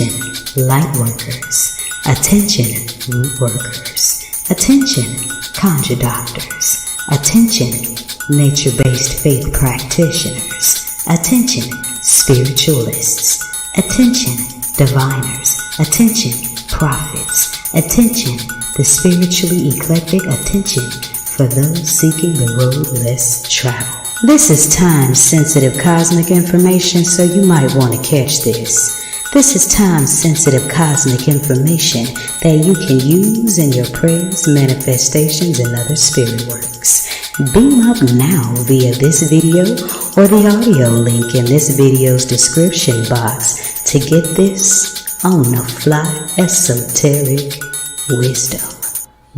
Attention, light workers. Attention, root workers. Attention, conjure doctors. Attention, nature-based faith practitioners. Attention, spiritualists. Attention, diviners. Attention, prophets. Attention, the spiritually eclectic. Attention for those seeking the road less traveled. This is time-sensitive cosmic information, so you might want to catch this. This is time-sensitive cosmic information that you can use in your prayers, manifestations, and other spirit works. Beam up now via this video or the audio link in this video's description box to get this on the fly esoteric wisdom.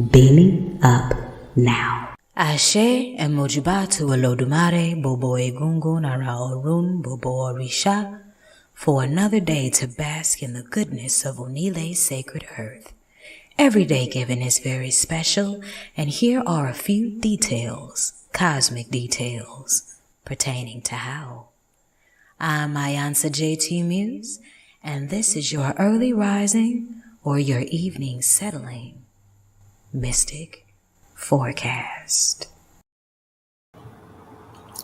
Beaming up now. Ashe emojibatu Olodumare Bobo Egungun Ara Orun Bobo Orisha, for another day to bask in the goodness of Onile's sacred earth. Every day given is very special, and here are a few details, cosmic details, pertaining to how. I'm iiiYansaje Muse, and this is your early rising or your evening settling mystic forecast.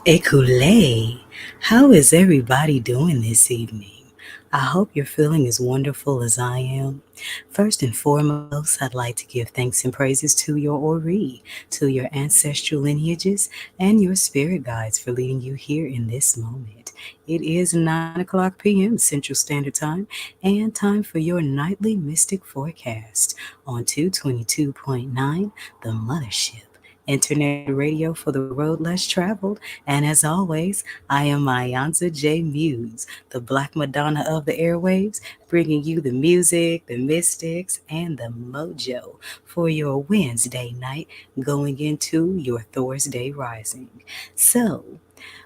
Ekule, how is everybody doing this evening? I hope you're feeling as wonderful as I am. First and foremost, I'd like to give thanks and praises to your Ori, to your ancestral lineages, and your spirit guides for leading you here in this moment. It is 9:00 p.m. Central Standard Time, and time for your nightly mystic forecast on 10.18.2023 The Mothership. Internet radio for the road less traveled. And as always, I am iiiYansaje Muse, the Black Madonna of the airwaves, bringing you the music, the mystics, and the mojo for your Wednesday night going into your Thursday rising. So,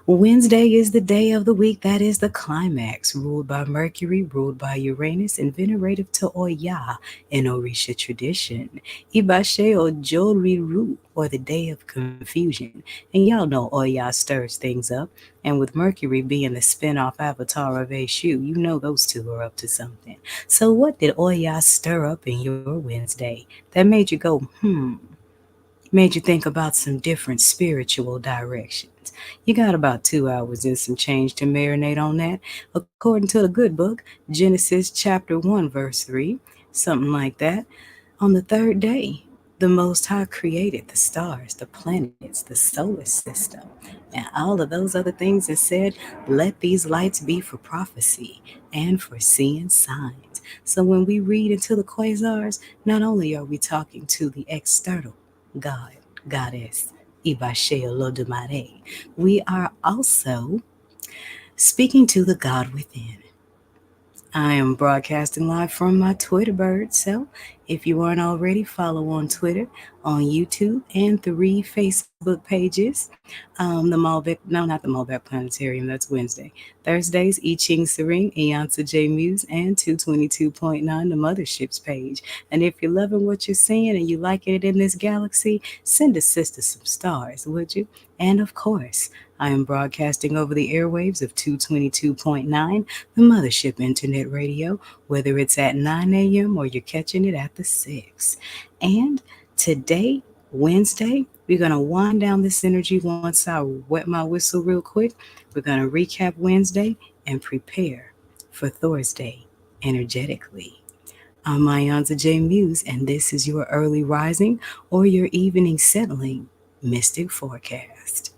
Wednesday is the day of the week that is the climax, ruled by Mercury, ruled by Uranus, and venerative to Oya in Orisha tradition. Ibashe Ojoriru, or the day of confusion. And y'all know Oya stirs things up, and with Mercury being the spin-off avatar of Eshu, you know those two are up to something. So what did Oya stir up in your Wednesday that made you go, made you think about some different spiritual directions? You got about 2 hours and some change to marinate on that. According to the good book, Genesis chapter 1, verse 3, something like that. On the third day, the Most High created the stars, the planets, the solar system, and all of those other things, and said, let these lights be for prophecy and for seeing signs. So when we read into the quasars, not only are we talking to the external God, goddess, Ibashe Olodumare, we are also speaking to the God within. I am broadcasting live from my Twitter bird, so if you aren't already, follow on Twitter, on YouTube, and 3 Facebook pages. Not the Malbec Planetarium, that's Wednesday. Thursdays, I Ching Serene, iiIyansaje Muse, and 222.9, the Mothership's page. And if you're loving what you're seeing and you like it in this galaxy, send a sister some stars, would you? And of course, I am broadcasting over the airwaves of 222.9, the Mothership Internet Radio, whether it's at 9 a.m. or you're catching it at the 6. And today, Wednesday, we're going to wind down this energy once I wet my whistle real quick. We're going to recap Wednesday and prepare for Thursday energetically. I'm iiIyansaje Muse, and this is your early rising or your evening settling mystic forecast.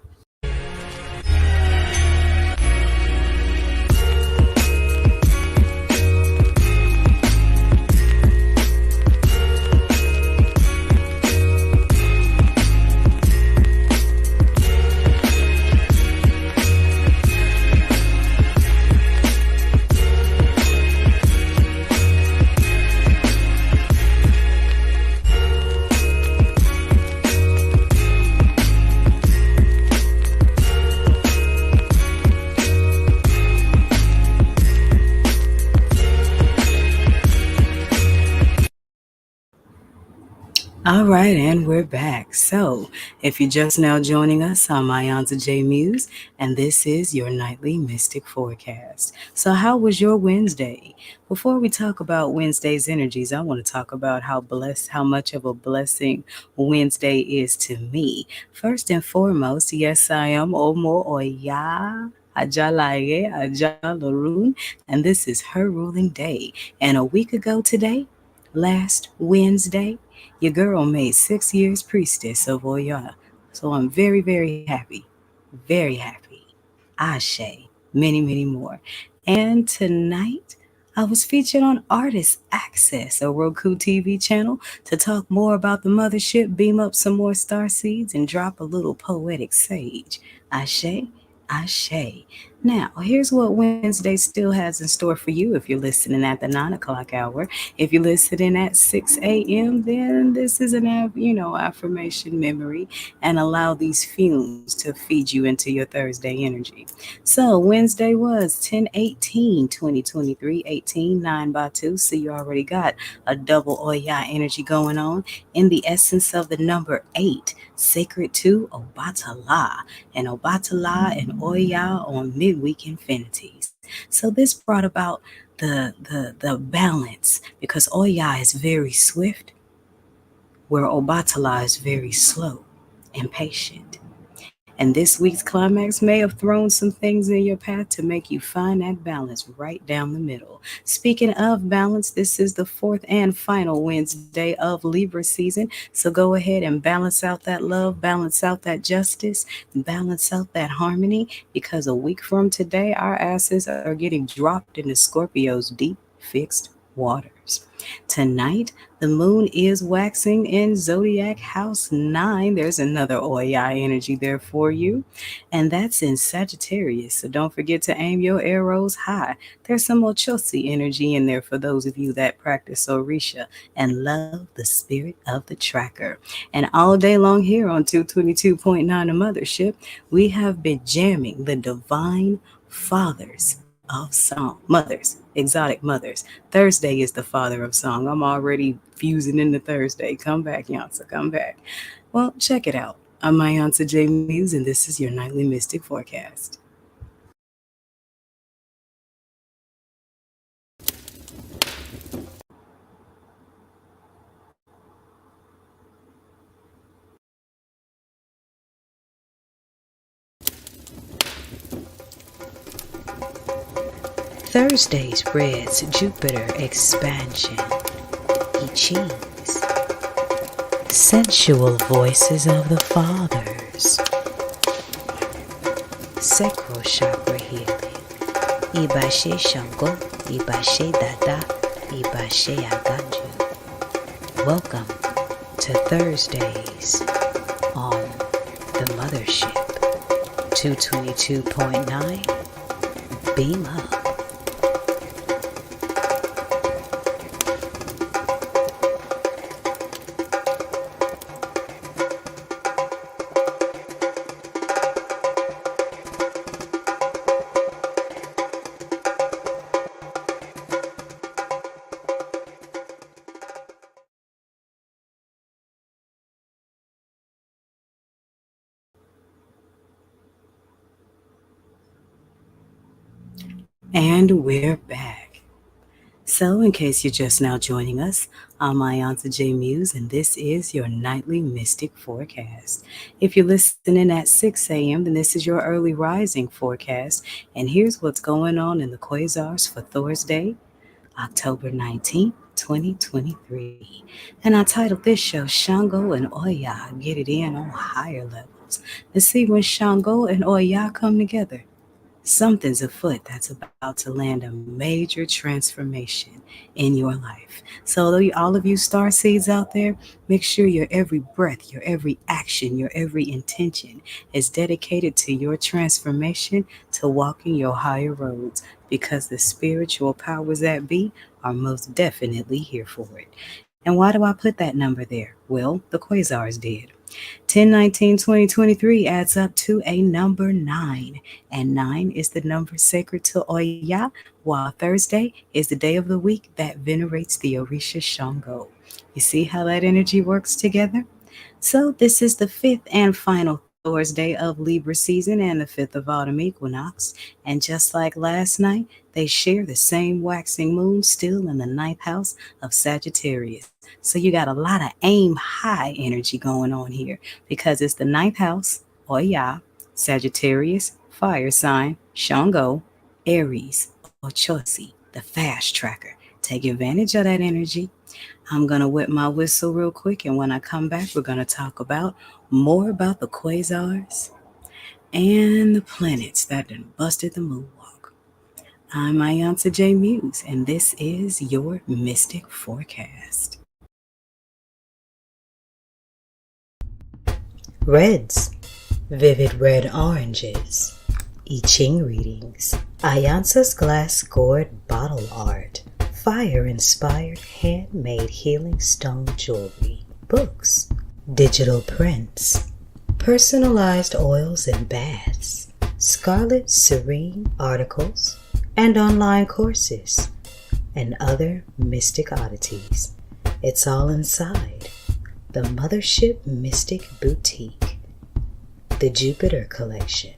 All right, and we're back. So, if you're just now joining us, I'm iiiYansaje Muse, and this is your nightly mystic forecast. So, how was your Wednesday? Before we talk about Wednesday's energies, I want to talk about how much of a blessing Wednesday is to me. First and foremost, yes, I am Omo Oya. Ajalaye, Ajalarun, and this is her ruling day. And a week ago today, last Wednesday, your girl made 6 years priestess of Oya. So I'm very, very happy. Very happy. Ashe. Many, many more. And tonight, I was featured on Artist Access, a Roku TV channel, to talk more about the mothership, beam up some more star seeds, and drop a little poetic sage. Ashe. Ashe. Now, here's what Wednesday still has in store for you if you're listening at the 9 o'clock hour. If you're listening at 6 a.m., then this is affirmation memory and allow these fumes to feed you into your Thursday energy. So Wednesday was 10/18/2023, 18, 9 by 2. So you already got a double Oya energy going on in the essence of the number 8, sacred to Obatala, and Obatala and Oya on midweek infinities. So this brought about the balance because Oya is very swift, where Obatala is very slow and patient. And this week's climax may have thrown some things in your path to make you find that balance right down the middle. Speaking of balance, this is the fourth and final Wednesday of Libra season. So go ahead and balance out that love, balance out that justice, balance out that harmony, because a week from today, our asses are getting dropped into Scorpio's deep, fixed waters. Tonight, the moon is waxing in zodiac house 9. There's another Oya energy there for you. And that's in Sagittarius. So don't forget to aim your arrows high. There's some Ochosi energy in there for those of you that practice Orisha and love the spirit of the tracker. And all day long here on 222.9 The Mothership, we have been jamming the divine fathers of song. Mothers, exotic mothers. Thursday is the father of song. I'm already fusing into Thursday. Come back, Yansa, come back. Well, check it out. I'm Mayansa J. Muse, and this is your nightly mystic forecast. Thursday's Reds Jupiter expansion. E cheese. Sensual voices of the fathers. Sacral chakra healing. Ibashe Shango, Ibashe Dada, Ibashe Aganju. Welcome to Thursdays on the Mothership. 222.9. Beam up. And we're back. So, in case you're just now joining us, I'm Iyansa J. Muse, and this is your nightly mystic forecast. If you're listening at 6 a.m., then this is your early rising forecast. And here's what's going on in the quasars for Thursday, October 19th, 2023. And I titled this show Shango and Oya Get It In on Higher Levels. Let's see when Shango and Oya come together. Something's afoot that's about to land a major transformation in your life. So, all of you star seeds out there, make sure your every breath, your every action, your every intention is dedicated to your transformation, to walking your higher roads, because the spiritual powers that be are most definitely here for it. And why do I put that number there? Well, the quasars did. 10.19.2023 adds up to a number 9, and 9 is the number sacred to Oya, while Thursday is the day of the week that venerates the Orisha Shango. You see how that energy works together? So, this is the fifth and final Thursday of Libra season and the fifth of autumn equinox. And just like last night, they share the same waxing moon still in the ninth house of Sagittarius. So, you got a lot of aim high energy going on here because it's the ninth house, Oya, Sagittarius, fire sign, Shango, Aries, Ochosi, the fast tracker. Take advantage of that energy. I'm going to wet my whistle real quick, and when I come back, we're going to talk about more about the quasars and the planets that done busted the moonwalk. I'm iiYansaje Muse, and this is your Mystic Forecast. Reds, vivid red oranges, I Ching readings, Ayansa's glass gourd bottle art, fire-inspired handmade healing stone jewelry, books, digital prints, personalized oils and baths, scarlet serene articles, and online courses, and other mystic oddities. It's all inside the Mothership Mystic Boutique, the Jupiter Collection.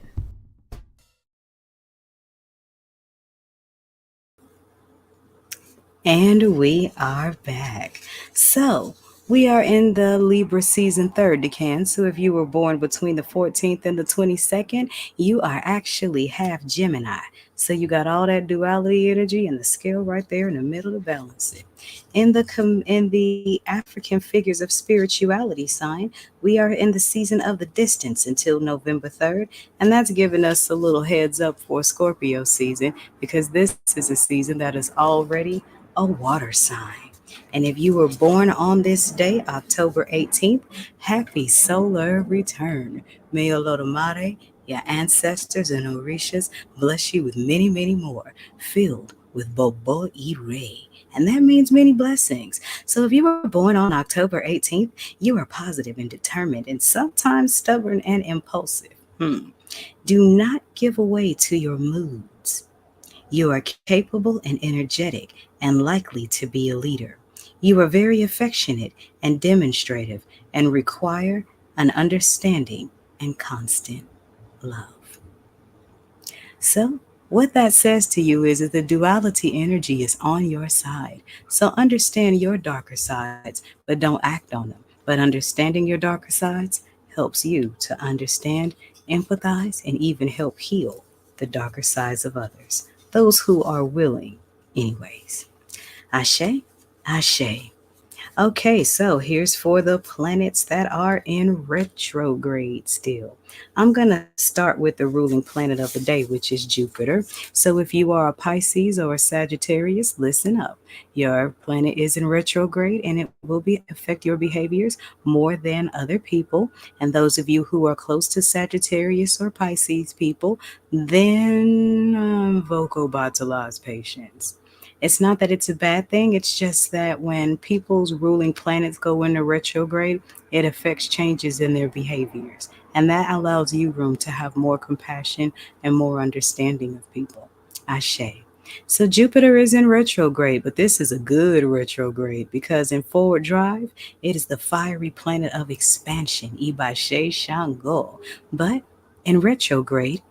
And we are back. So, we are in the Libra season third decan. So, if you were born between the 14th and the 22nd, you are actually half Gemini. So, you got all that duality energy and the scale right there in the middle to balance it. In the African figures of spirituality sign, we are in the season of the distance until November 3rd, and that's giving us a little heads up for Scorpio season because this is a season that is already a water sign. And if you were born on this day, October 18th, happy solar return. May Olodumare, your ancestors and Orishas, bless you with many, many more, filled with Bobo Ire. And that means many blessings. So if you were born on October 18th, you are positive and determined and sometimes stubborn and impulsive. Do not give away to your moods. You are capable and energetic and likely to be a leader. You are very affectionate and demonstrative and require an understanding and constant love. So, what that says to you is that the duality energy is on your side. So, understand your darker sides, but don't act on them. But understanding your darker sides helps you to understand, empathize, and even help heal the darker sides of others, those who are willing, anyways. Ashe, Ashe. Okay, so here's for the planets that are in retrograde still. I'm going to start with the ruling planet of the day, which is Jupiter. So if you are a Pisces or a Sagittarius, listen up. Your planet is in retrograde and it will affect your behaviors more than other people. And those of you who are close to Sagittarius or Pisces people, then vocal Batala's patience. It's not that it's a bad thing. It's just that when people's ruling planets go into retrograde, it affects changes in their behaviors. And that allows you room to have more compassion and more understanding of people. Ashe. So Jupiter is in retrograde, but this is a good retrograde because in forward drive, it is the fiery planet of expansion, Ibashe Shango. But in retrograde,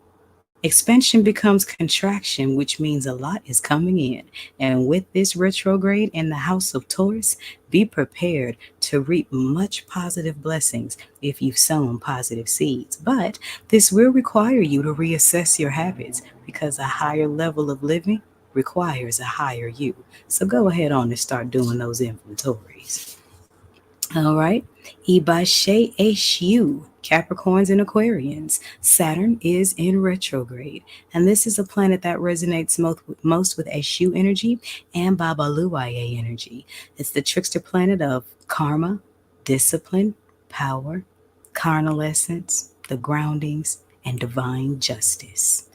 expansion becomes contraction, which means a lot is coming in. And with this retrograde in the house of Taurus, be prepared to reap much positive blessings if you've sown positive seeds. But this will require you to reassess your habits because a higher level of living requires a higher you. So go ahead on and start doing those inventories. All right. Ibashe Eshu, Capricorns and Aquarians. Saturn is in retrograde. And this is a planet that resonates most with Eshu energy and Babaluaye energy. It's the trickster planet of karma, discipline, power, carnal essence, the groundings, and divine justice.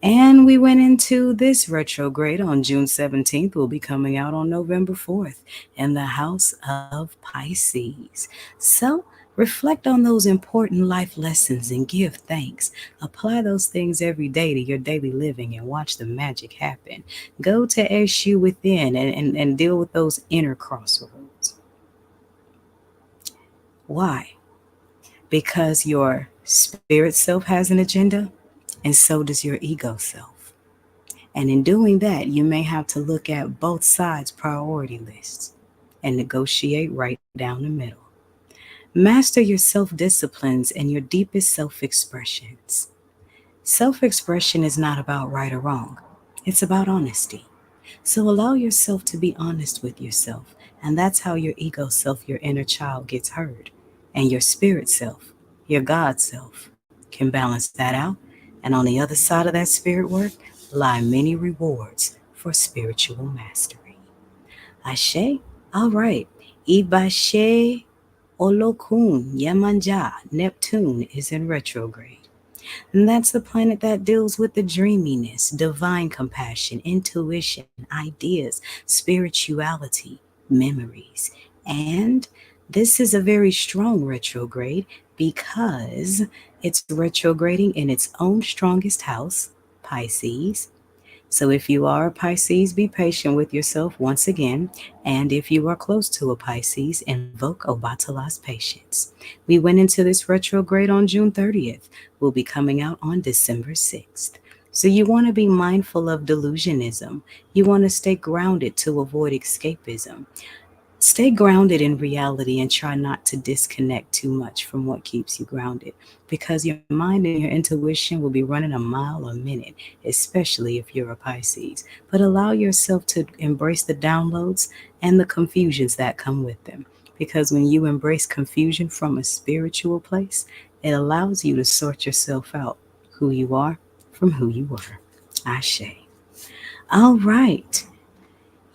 And we went into this retrograde on June 17th. We'll be coming out on November 4th in the house of Pisces. So Reflect on those important life lessons and give thanks. Apply those things every day to your daily living and watch the magic happen. Go to SU within and deal with those inner crossroads. Why? Because your spirit self has an agenda, and so does your ego self. And in doing that, you may have to look at both sides' priority lists and negotiate right down the middle. Master your self disciplines and your deepest self expressions. Self expression is not about right or wrong, it's about honesty. So allow yourself to be honest with yourself, and that's how your ego self, your inner child, gets heard. And your spirit self, your God self, can balance that out. And on the other side of that spirit work lie many rewards for spiritual mastery. Ashe? All right. Ibashe Olokun Yamanja, Neptune is in retrograde. And that's the planet that deals with the dreaminess, divine compassion, intuition, ideas, spirituality, memories. And this is a very strong retrograde because it's retrograding in its own strongest house, Pisces. So if you are a Pisces, be patient with yourself once again. And if you are close to a Pisces, invoke Obatala's patience. We went into this retrograde on June 30th. We'll be coming out on December 6th. So you want to be mindful of delusionism. You want to stay grounded to avoid escapism. Stay grounded in reality and try not to disconnect too much from what keeps you grounded because your mind and your intuition will be running a mile a minute, especially if you're a Pisces. But allow yourself to embrace the downloads and the confusions that come with them because when you embrace confusion from a spiritual place, it allows you to sort yourself out, who you are from who you were. Ashe. All right.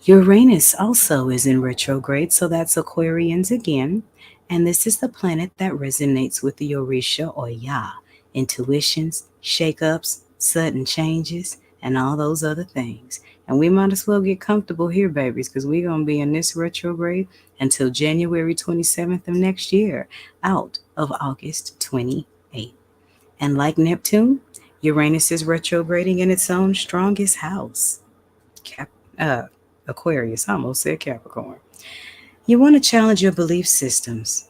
Uranus also is in retrograde, so that's Aquarians again. And this is the planet that resonates with the Orisha Oya, intuitions, shakeups, sudden changes, and all those other things. And we might as well get comfortable here, babies, because we're going to be in this retrograde until January 27th of next year, out of August 28th. And like Neptune, Uranus is retrograding in its own strongest house. Cap, uh, Aquarius, I almost said Capricorn. You want to challenge your belief systems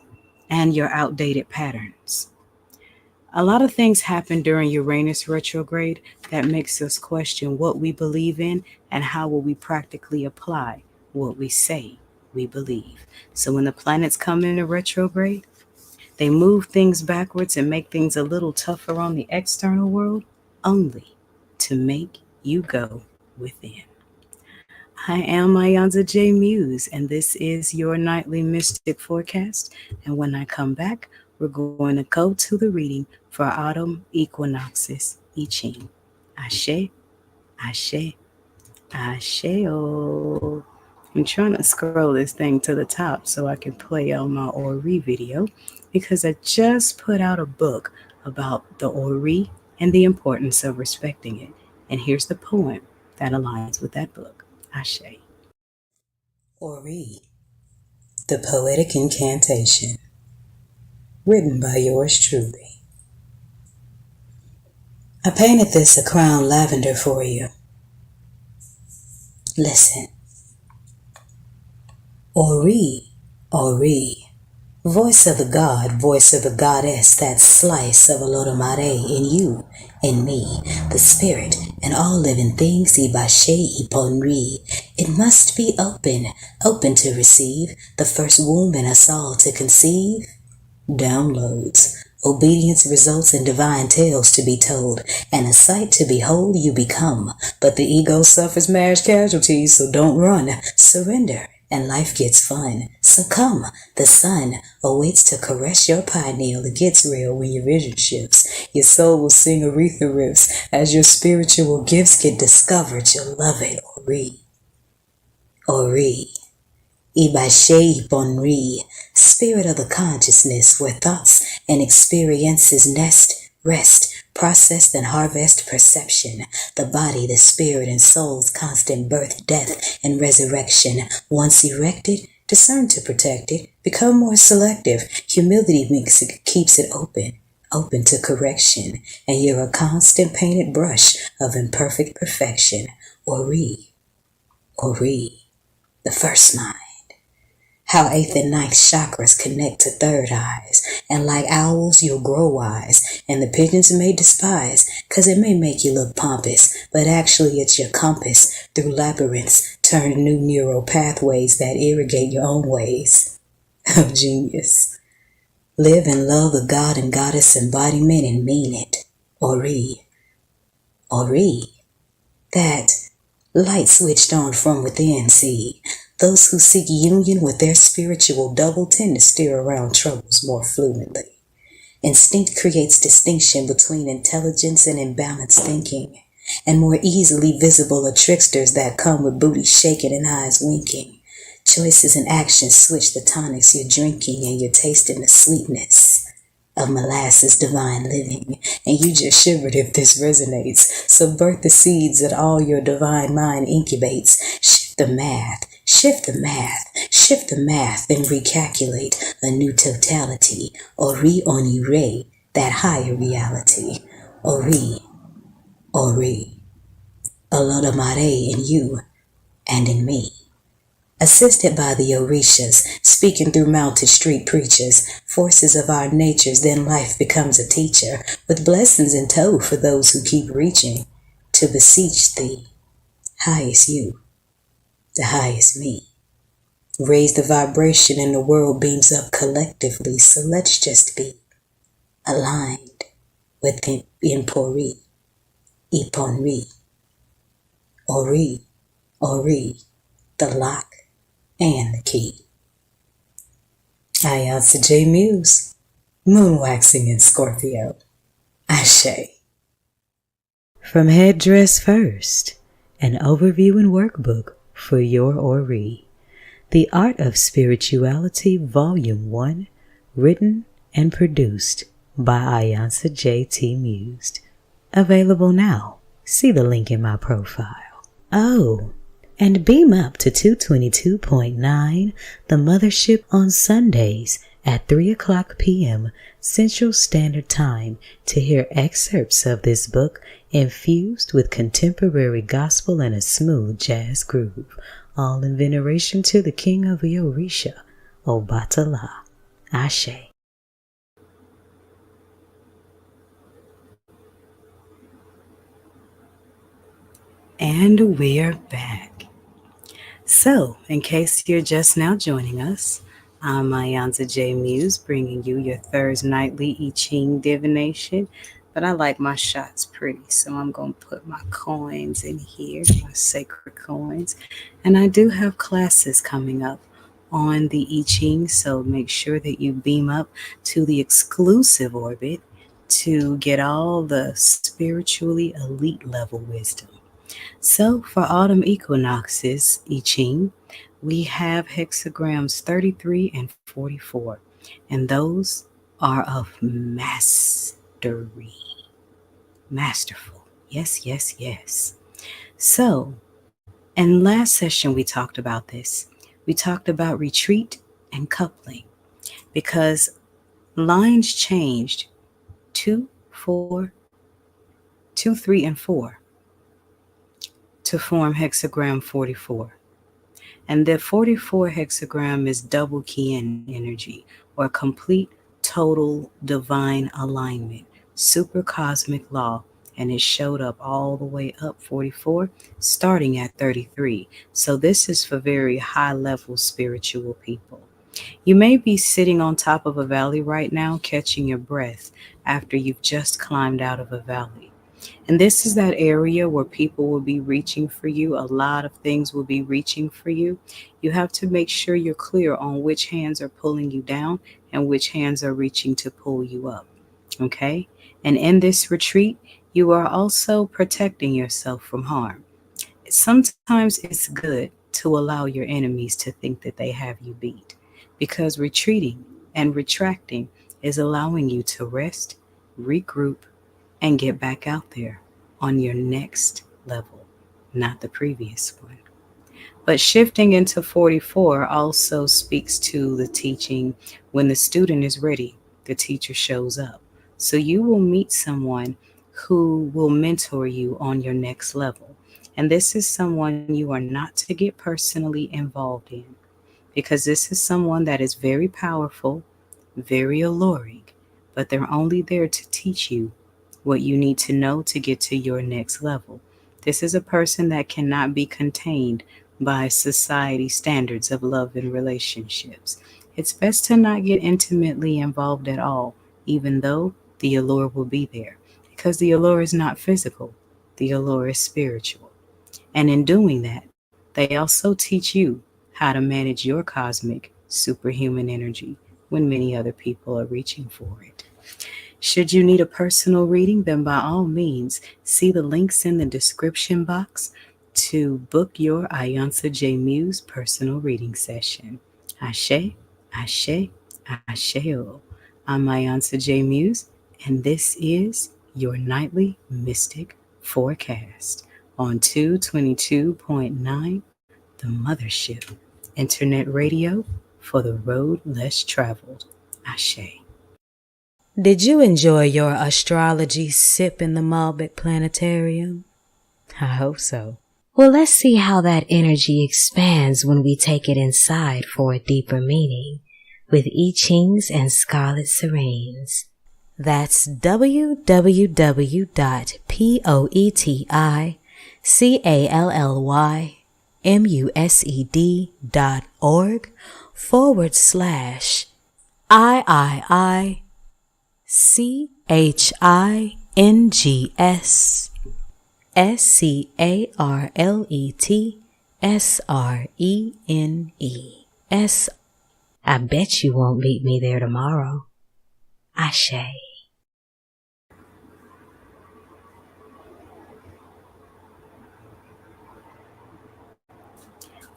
and your outdated patterns. A lot of things happen during Uranus retrograde that makes us question what we believe in and how will we practically apply what we say we believe. So when the planets come into retrograde, they move things backwards and make things a little tougher on the external world only to make you go within. I am iiYansaje Muse, and this is your nightly mystic forecast. And when I come back, we're going to go to the reading for autumn equinoxes, I Ching. Ashe, Ashe, Ashe. I'm trying to scroll this thing to the top so I can play on my Ori video because I just put out a book about the Ori and the importance of respecting it. And here's the poem that aligns with that book. Ashe. Ori, the Poetic Incantation, written by yours truly. I painted this a crown lavender for you. Listen. Ori, Ori, voice of the god, voice of the goddess, that slice of Olodumare in you, in me, the spirit, and all living things, Ibashe Iponri. It must be open, open to receive, the first womb in us all to conceive. Downloads. Obedience results in divine tales to be told, and a sight to behold you become. But the ego suffers marriage casualties, so don't run. Surrender, and life gets fun. So come, the sun awaits to caress your pineal. It gets real when your vision shifts. Your soul will sing Aretha riffs. As your spiritual gifts get discovered, you'll love it. Ori. Ori. Ibashe Bonri, spirit of the consciousness where thoughts and experiences nest, rest, processed and harvest perception, the body, the spirit and soul's constant birth, death, and resurrection, once erected, Discern to protect it. Become more selective. Humility keeps it open to correction, and you're a constant painted brush of imperfect perfection. Ori, Ori, the first mind. How eighth and ninth chakras connect to third eyes, and like owls you'll grow wise, and the pigeons may despise, 'cause it may make you look pompous, but actually it's your compass, through labyrinths, turn new neural pathways that irrigate your own ways of genius. Live and love the god and goddess embodiment and mean it. Ori, Ori, that light switched on from within, see. Those who seek union with their spiritual double tend to steer around troubles more fluently. Instinct creates distinction between intelligence and imbalanced thinking, and more easily visible are tricksters that come with booty shaking and eyes winking. Choices and actions switch the tonics you're drinking, and you're tasting the sweetness of molasses divine living, and you just shivered if this resonates. Subvert the seeds that all your divine mind incubates. Shift the math, shift the math, shift the math, then recalculate a new totality, or re-onire that higher reality. Ori, Ori, Olodamare in you and in me. Assisted by the Orishas, speaking through mounted street preachers, forces of our natures, then life becomes a teacher, with blessings in tow for those who keep reaching, to beseech the highest you, the highest me. Raise the vibration and the world beams up collectively, so let's just be aligned with the Impori, Iponri, Ori, Ori, the lock and the key. iiYansaje Muse, moon waxing in Scorpio. Ashe. From Headdress First, an overview and workbook for your Ori. The Art of Spirituality, Volume 1, written and produced by iiYansaje T. Muse. Available now. See the link in my profile. Oh, and beam up to 222.9, the Mothership on Sundays at 3 o'clock p.m. Central Standard Time to hear excerpts of this book infused with contemporary gospel and a smooth jazz groove, all in veneration to the King of the Orisha, Obatala. Ashe. And we're back. So, in case you're just now joining us, I'm iiYansaje Muse, bringing you your Thursday nightly I Ching divination. But I like my shots pretty, so I'm going to put my coins in here, my sacred coins. And I do have classes coming up on the I Ching, so make sure that you beam up to the exclusive orbit to get all the spiritually elite level wisdom. So for autumn equinoxes, I Ching, we have hexagrams 33 and 44, and those are of mastery. Masterful. Yes, yes, yes. So, in last session, we talked about this. We talked about retreat and coupling because lines changed 2, 4, 2, 3, and 4 to form hexagram 44. And the 44 hexagram is double Qian energy, or complete total divine alignment, super cosmic law, and it showed up all the way up 44, starting at 33. So this is for very high level spiritual people. You may be sitting on top of a valley right now, catching your breath after you've just climbed out of a valley. And this is that area where people will be reaching for you. A lot of things will be reaching for you. You have to make sure you're clear on which hands are pulling you down and which hands are reaching to pull you up. Okay? And in this retreat, you are also protecting yourself from harm. Sometimes it's good to allow your enemies to think that they have you beat, because retreating and retracting is allowing you to rest, regroup, and get back out there on your next level, not the previous one. But shifting into 44 also speaks to the teaching when the student is ready, the teacher shows up. So you will meet someone who will mentor you on your next level. And this is someone you are not to get personally involved in because this is someone that is very powerful, very alluring, but they're only there to teach you what you need to know to get to your next level. This is a person that cannot be contained by society standards of love and relationships. It's best to not get intimately involved at all, even though the allure will be there, because the allure is not physical, the allure is spiritual. And in doing that, they also teach you how to manage your cosmic, superhuman energy when many other people are reaching for it. Should you need a personal reading, then by all means, see the links in the description box to book your iiYansaje Muse personal reading session. Ashe, Ashe, Asheo. I'm iiYansaje Muse, and this is your nightly mystic forecast on 222.9 The Mothership, Internet Radio for the road less traveled. Ashe. Did you enjoy your astrology sip in the Malbec Planetarium? I hope so. Well, let's see how that energy expands when we take it inside for a deeper meaning with I Chings and Scarlet Serenes. That's www.POETICALLYMUSEDorg/IIICHINGSSRENES. I bet you won't meet me there tomorrow. Ashe.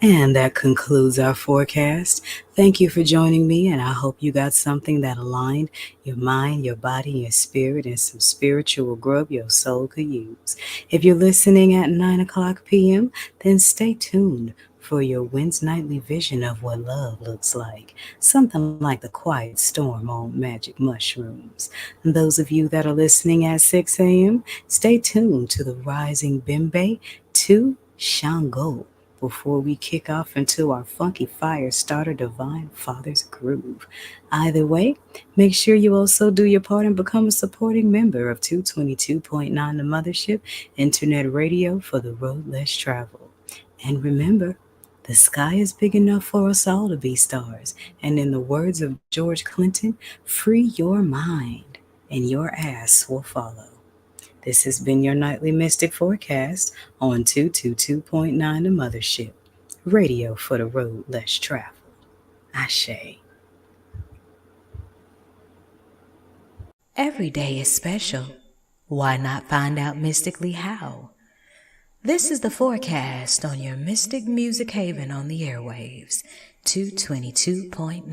And that concludes our forecast. Thank you for joining me, and I hope you got something that aligned your mind, your body, your spirit, and some spiritual grub your soul could use. If you're listening at 9 o'clock p.m., then stay tuned for your Wednesday nightly vision of what love looks like. Something like the quiet storm on magic mushrooms. And those of you that are listening at 6 a.m., stay tuned to the rising Bimbe to Shango before we kick off into our funky fire starter Divine Father's groove. Either way, make sure you also do your part and become a supporting member of 222.9 The Mothership, Internet Radio for the road less traveled. And remember, the sky is big enough for us all to be stars. And in the words of George Clinton, free your mind and your ass will follow. This has been your nightly mystic forecast on 222.9 The Mothership, radio for the road less traveled. Ashe. Every day is special. Why not find out mystically how? This is the forecast on your mystic music haven on the airwaves, 222.9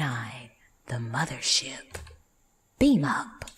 The Mothership. Beam up.